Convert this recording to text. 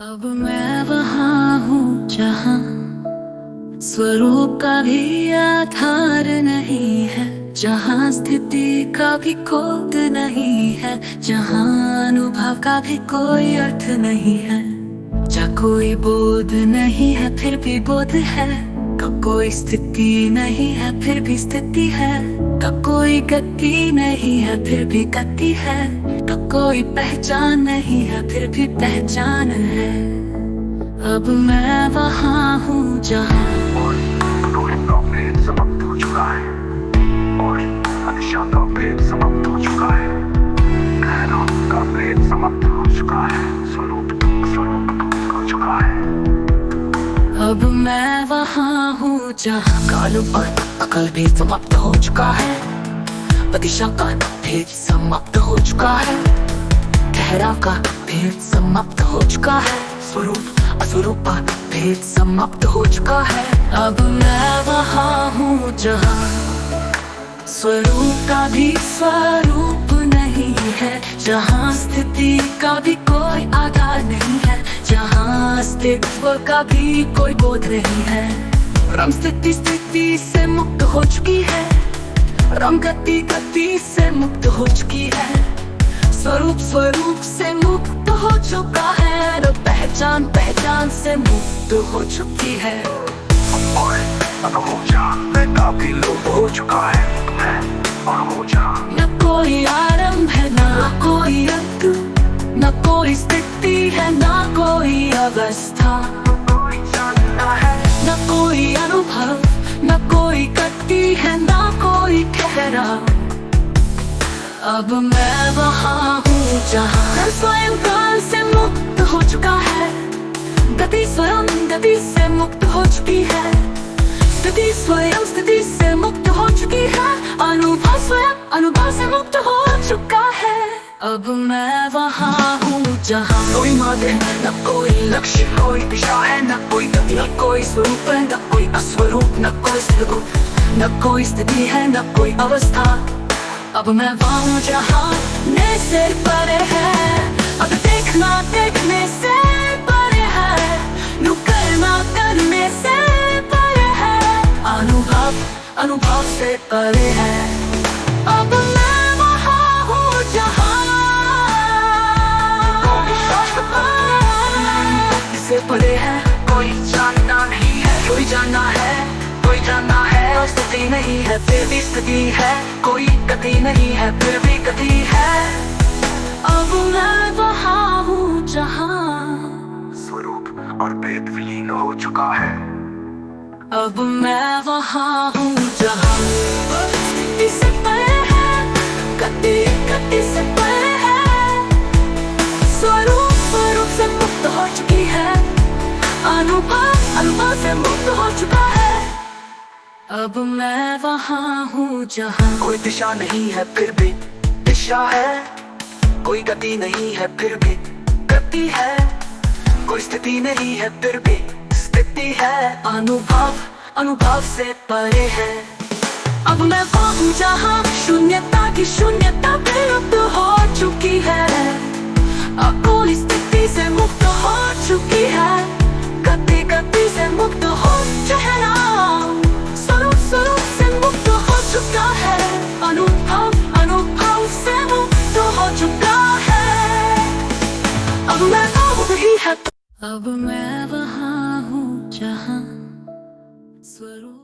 अब मैं वहाँ हूँ जहाँ स्वरूप का भी आधार नहीं है, जहाँ स्थिति का भी कोड नहीं है, जहाँ अनुभव का भी कोई अर्थ नहीं है, जहाँ कोई बोध नहीं है फिर भी बोध है, का कोई स्थिति नहीं है फिर भी स्थिति है, का कोई गति नहीं है फिर भी गति है, का कोई पहचान नहीं है फिर भी पहचान है। अब मैं वहाँ हूँ जहाँ समाप्त हो चुका है और दिशा का भेद समाप्त हो चुका है, गहरा का भेद समाप्त हो चुका है, स्वरूप हो चुका है। अब मैं वहाँ हूँ जहाँ काल और अकल भी समाप्त हो चुका है, दिशा का भेद समाप्त हो चुका है, गहरा का भेद समाप्त हो चुका है, स्वरूप स्वरूप का भेद समाप्त हो चुका है। अब मैं वहाँ हूँ जहाँ स्वरूप का भी स्वरूप नहीं है, जहाँ स्थिति का भी कोई आधार नहीं है, जहाँ अस्तित्व का भी कोई बोध नहीं है। रम स्थिति स्थिति से मुक्त हो चुकी है, रम गति गति से मुक्त हो चुकी है, स्वरूप स्वरूप से मुक्त हो चुका है, और पहचान पहचान से मुक्त हो चुकी है। अब हो जा का भी लोप हो चुका है और हो जा। न कोई आरंभ है न कोई अंत, न कोई स्थिति है न कोई अवस्था, न कोई अनुभव न कोई गति है न कोई ठहराव। अब मैं वहाँ हूँ जहाँ स्वयं काल से मुक्त हो चुका है, गति स्वयं गति से मुक्त हो चुकी है, स्थिति स्वयं स्थिति से मुक्त हो चुकी है, अनुभव स्वयं अनुभव से मुक्त हो चुका है। अब मैं वहाँ हूँ जहाँ कोई मार्ग न कोई लक्ष्य, कोई दिशा है न कोई गति, न कोई स्वरूप है न कोई अस्वरूप, न कोई स्वरूप न कोई स्थिति है न कोई अवस्था। अब मैं वहाँ हूँ जहाँ ने से परे है, अब देखना देखने से परे है, नु करना करने से परे है, अनुभव अनुभव से परे है। अब मैं वहाँ हूँ जहाँ से परे है, कोई जानना नहीं है, कोई जानना है कोई जानना है, स्थिति नहीं है फिर भी स्थिति है, कोई गति नहीं है फिर भी गति है। अब मैं वहाँ हूँ जहाँ स्वरूप और भेद विलीन हो चुका है। अब मैं वहाँ हूँ जहाँ स्थिति से परे है, गति गति से परे है, स्वरूप स्वरूप से मुक्त हो चुकी है, अनुभव अनुभव से मुक्त हो चुका है। अब मैं वहाँ हूँ जहाँ कोई दिशा नहीं है फिर भी दिशा है, कोई गति नहीं है फिर भी गति है, कोई स्थिति नहीं है फिर भी स्थिति है, अनुभव अनुभव से परे है। अब मैं वहाँ हूँ जहाँ शून्यता की शून्यता विलुप्त हो चुकी है, अब कोई स्थिति से मुक्त हो चुकी है, गति गति से मुक्त हो चेहरा, स्वरूप स्वरूप से मुक्त हो चुका है, अनुभव अनुभव से मुक्त हो चुका है। अब मैं वही है, अब मैं वहाँ हूँ जहाँ स्वरूप